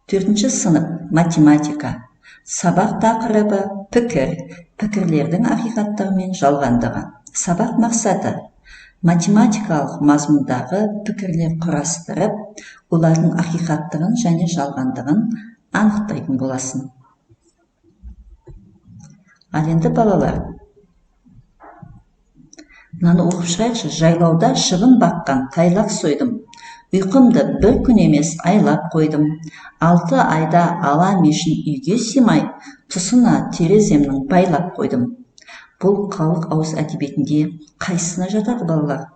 4 сынып математика. Сабақ тақырыбы пікір, пікірлердің ақиқаттығы мен жалғандығы. Сабақ мақсаты математикалық мазмұндағы пікірлер құрастырып, олардың ақиқаттығын және жалғандығын анықтайтын боласың. Ал енді балалар, мынаны оқып шығайықшы. Жайлауда шыбын баққан тайлақ сойдым. Ұйқымды бір күн емес айлап қойдым. 6 айда ала мешін үйге симай, тұсына тереземнің байлап қойдым. Бұл халық ауыз әдебиетінде қайсысына жатады балалар?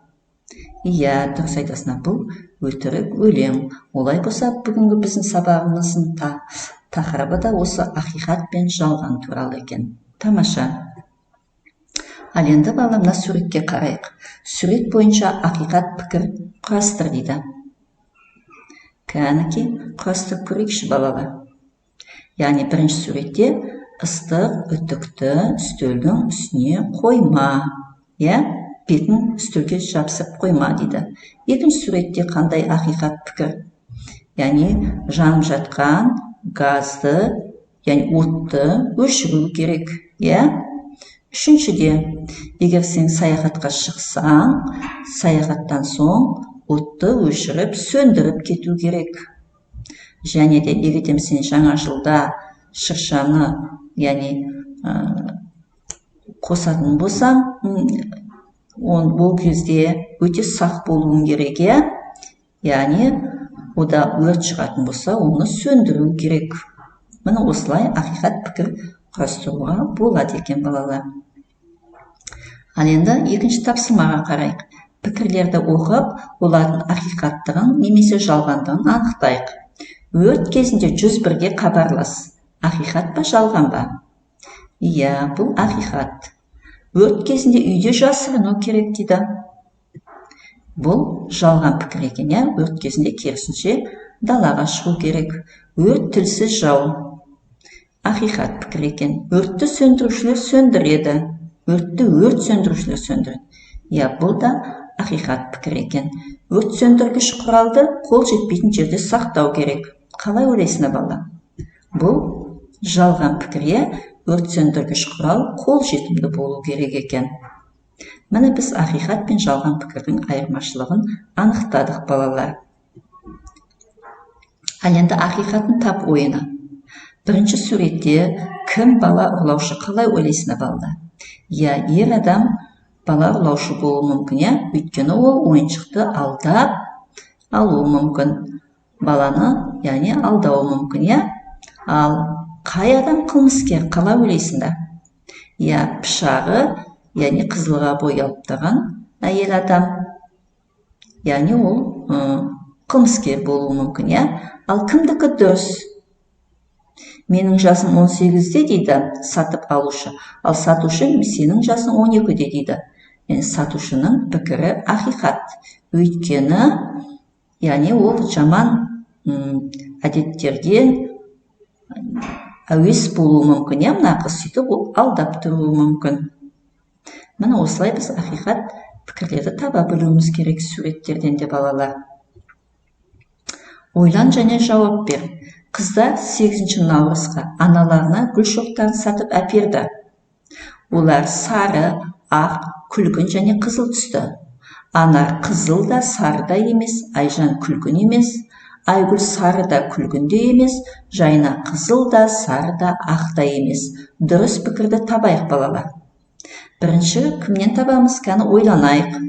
Иә, дұрыс айтасыңдар, бұл өтірік өлең. Олай болса, бүгінгі біздің сабағымыздың тақырыбы да осы ақиқат пен жалған туралы екен. Тамаша. Ал енді балалар, мына суретке қарайық. Сурет бойынша ақиқат пікір құрастыр дейді. Кәнеки, құрастырып көрейікші балалар. Яғни бірінші суретте ыстық үтікті үстелдің үстіне қойма. Бетін үстелге жабысып қойма дейді. Екінші суретте қандай ақиқат пікір? Яғни жанып жатқан газды, яғни отты өшіру керек. Үшіншіде, егер сен саяхатқа шықсаң, саяхаттан соң отты өшіріп, сөндіріп кету керек. Және де егер сен жаңа жылда шыршаны, яғни қосатын болсаң, ол кезде өте сақ болуың керек. Яғни ода өрт шығатын болса, оны сөндіру керек. Міне осылай ақиқат пікір құрастыруға болады екен балалар. Ал енді екінші тапсырмаға қарайық. Пікірлерді оқып, олардың ақиқаттығын немесе жалғандығын анықтайық. Өрт кезінде 101-ге хабарлас. Ақиқат па, жалған ба? Иә, бұл ақиқат. Өрт кезінде үйде жасырыну керек дейді. Бұл жалған пікір екен. Өрт кезінде керісінше далаға шығу керек. Өрт тілсіз жау. Ақиқат пікір екен. Өртті сөндірушілер сөндіреді. Өртті өрт сөндірушілер сөндіреді. Бұл да ақиқат пікір екен. Өрт сөндіргіш құралды қол жетпейтін жерде сақтау керек. Қалай ойлайсыңдар бала? Бұл жалған пікір. Өрт сөндіргіш құрал қол жетімді болу керек екен. Міне біз ақиқат пен жалған пікірдің айырмашылығын анықтадық балалар. Ал енді ақиқатын тап ойыны. Бірінші суретте кім бала ұрлаушы? Қалай ойлайсыңдар балалар? Ер адам бала ұрлаушы болуы мүмкін. Өйткені ол ойыншықты алдап алуы мүмкін. Баланы, яғни алдауы мүмкін. Ал қай адам қылмыскер? Қалай ойлайсыңдар? Пышағы, яғни қызылға боялып тұрған әйел адам. Яғни ол қылмыскер болуы мүмкін. Ал кімдікі дұрыс? Менің жасым 18-де дейді сатып алушы. Ал сатушы сенің жасың 12-де дейді. Сатушының пікірі ақиқат. Өйткені, яғни ол жаман әдеттерге әуес болуы мүмкін. Мына қыз сөйтіп ол алдап тұруы мүмкін. Міне осылай біз ақиқат пікірлерді таба білуіміз керек суреттерден де балалар. Ойлан және жауап бер. Қыздар 8 наурызға аналарына гүл шоқтарын сатып әперді. Олар сары, ақ, күлгін және қызыл түсті. Анар қызыл да, сары да емес, Айжан күлгін емес, Айгүл сары да, күлгін де емес, Жайна қызыл да, сары да, ақ та емес. Дұрыс пікірді табайық балалар. Бірінші кімнен табамыз? Кәні ойланайық.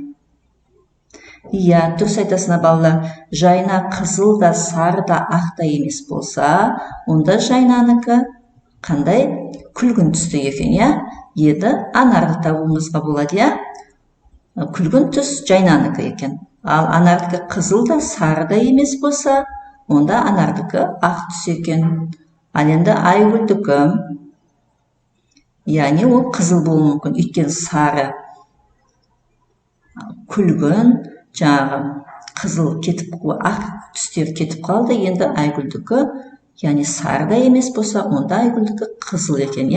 Дұрыс айтасыңдар балалар. Жайна қызыл да, сары да, ақ та емес болса, онда Жайнаныкі қандай? Күлгін түсті екен. Еді Анарды табуымызға болады. Күлгін түс Жайнаныкі екен. Ал Анардікі қызыл да, сары да емес болса, онда Анардікі ақ түс екен. Ал енді Айгүлдікі, яғни ол қызыл болуы мүмкін. Өйткені сары, күлгін, жаңағы қызыл кетіп, ақ түстер кетіп қалды. Енді Айгүлдікі, яғни сары да емес болса, онда Айгүлдікі қызыл екен.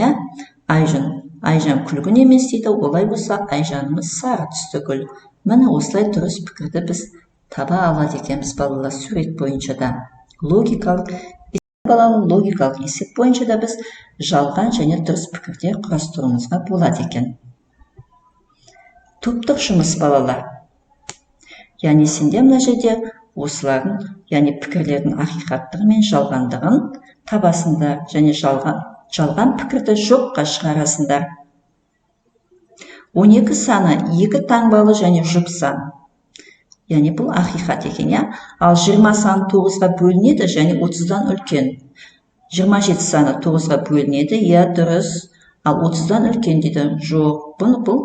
Айжан күлгін емес дейді. Олай болса, Айжанымыз сары түсті гүл. Міне осылай дұрыс пікірді біз таба алады екенбіз балалар сурет бойынша да. Логикалық балалы логикалық есеп бойынша да біз жалған және дұрыс пікірдер құрастыруымызға болады екен. Топтық жұмыс балалар. Яғни сендер мына жерде осылардың, яғни пікірлердің ақиқаттығы мен жалғандығын табасыңдар және жалған пікірді жоққа шығарасыңдар. 12 саны 2 таңбалы және жұп сан. Яғни бұл ақиқат екен, ал 20 саны 9-ға бөлінеді және 30-дан үлкен. 27 саны 9-ға бөлінеді, дұрыс, ал 30-дан үлкен дейді. Жоқ, бұл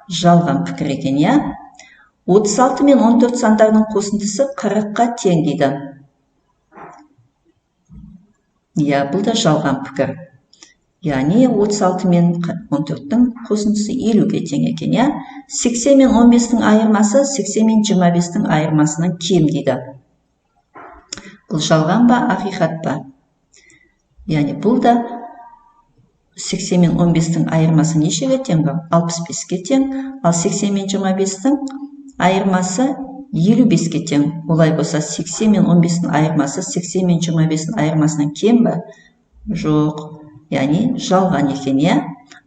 жалған пікір екен, 36 мен 14 сандарының қосындысы 40-қа тең дейді. Бұл да жалған пікір. Яғни 36 мен 14-тің қосындысы 50-ге тең екен, 80 мен 15-тің айырмасы 80 мен 25-тің айырмасынан кем дейді. Бұл жалған ба, ақиқат па? Яғни бұл да 80 мен 15-тің айырмасы нешеге тең ба? 65-ге тең, ал 80 мен 25-тің айырмасы 55-ге тең. Олай болса 80 мен 15-тің айырмасы 80 мен 25-тің айырмасынан кем ба? Жоқ. Яғни жалған екен,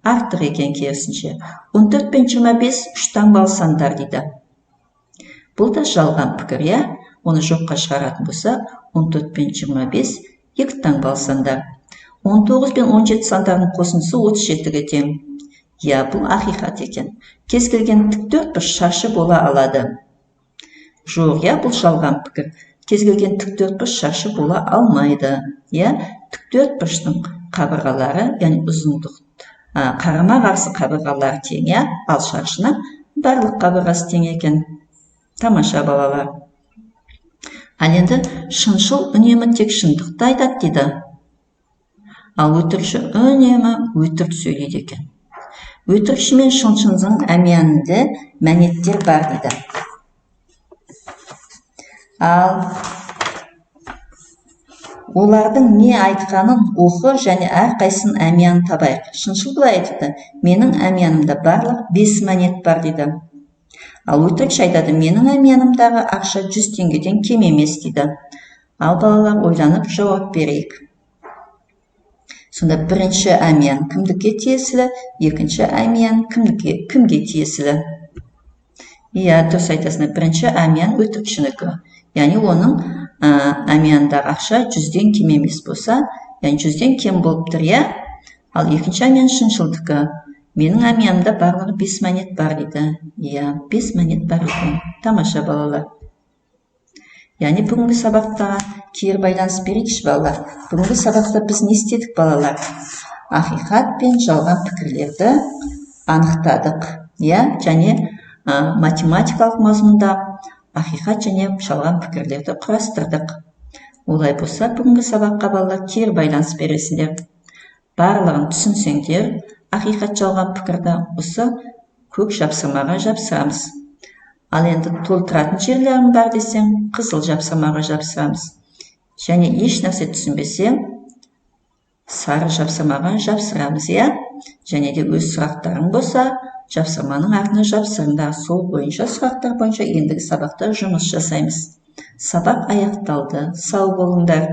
артық екен керісінше. 14 пен 25 үш таңбалы сандар дейді. Бұл да жалған пікір, оны жоққа шығаратын болса, 14 пен 25 екі таңбалы сандар. 19 пен 17 сандарының қосындысы 37-ге тең. Бұл ақиқат екен. Кез келген тіктөртбұрыш шаршы бола алады. Жоқ, бұл жалған пікір. Кез келген тіктөртбұрыш шаршы бола алмайды. Тіктөртбұрыштың қабырғалары, яғни ұзындық, қарама-қарсы қабырғалары тең, ал шаршының барлық қабырғасы тең екен. Тамаша балалар. Ал енді шыншыл үнемі тек шындықты айтады дейді. Ал өтірікші үнемі өтірік сөйлейді екен. Өтірікші мен шыншылдың әмиянында мәнеттер бар дейді. Ал олардың не айтқанын оқы және әрқайсының әмиянын табайық. Шыншыл былай айтты: менің әмиянымда барлық 5 монет бар дейді. Ал өтірікші айтады: менің әмиянымдағы ақша 100 теңгеден кем емес дейді. Ал балалар, ойланып жауап берейік. Сонда бірінші әмиян кімдікке тиесілі, екінші әмиян кімге тиесілі? Дұрыс айтасың, бірінші әмиян өтірікшінікі. Яғни оның әмияндағы ақша 100-ден кем емес болса, яғни 100-ден кем болып тұр, ал екінші әмиян шыншылдікі. Менің әмиянымда барлығы 5 монет бар дейді. 5 монет бар екен. Тамаша балалар. Яғни бүгінгі сабақта кері байланыс берейікші балалар. Бүгінгі сабақта біз не істедік балалар? Ақиқат пен жалған пікірлерді анықтадық. Және математикалық мазмұнда ақиқат және жалған пікірлерді құрастырдық. Олай болса, бүгінгі сабаққа балалар кері байланыс бересіңдер. Барлығын түсінсеңдер, ақиқат жалған пікірді осы көк жапсырмаға жапсырамыз. Ал енді толтыратын жерлерім бар десең, қызыл жапсырмаға жапсырамыз. Және еш нәрсе түсінбесең, сары жапсырмаға жапсырамыз, Және де өз сұрақтарың болса, жапсырманың артына жапсырыңдар. Сол бойынша сұрақтар бойынша ендігі сабақта жұмыс жасаймыз. Сабақ аяқталды. Сау болыңдар.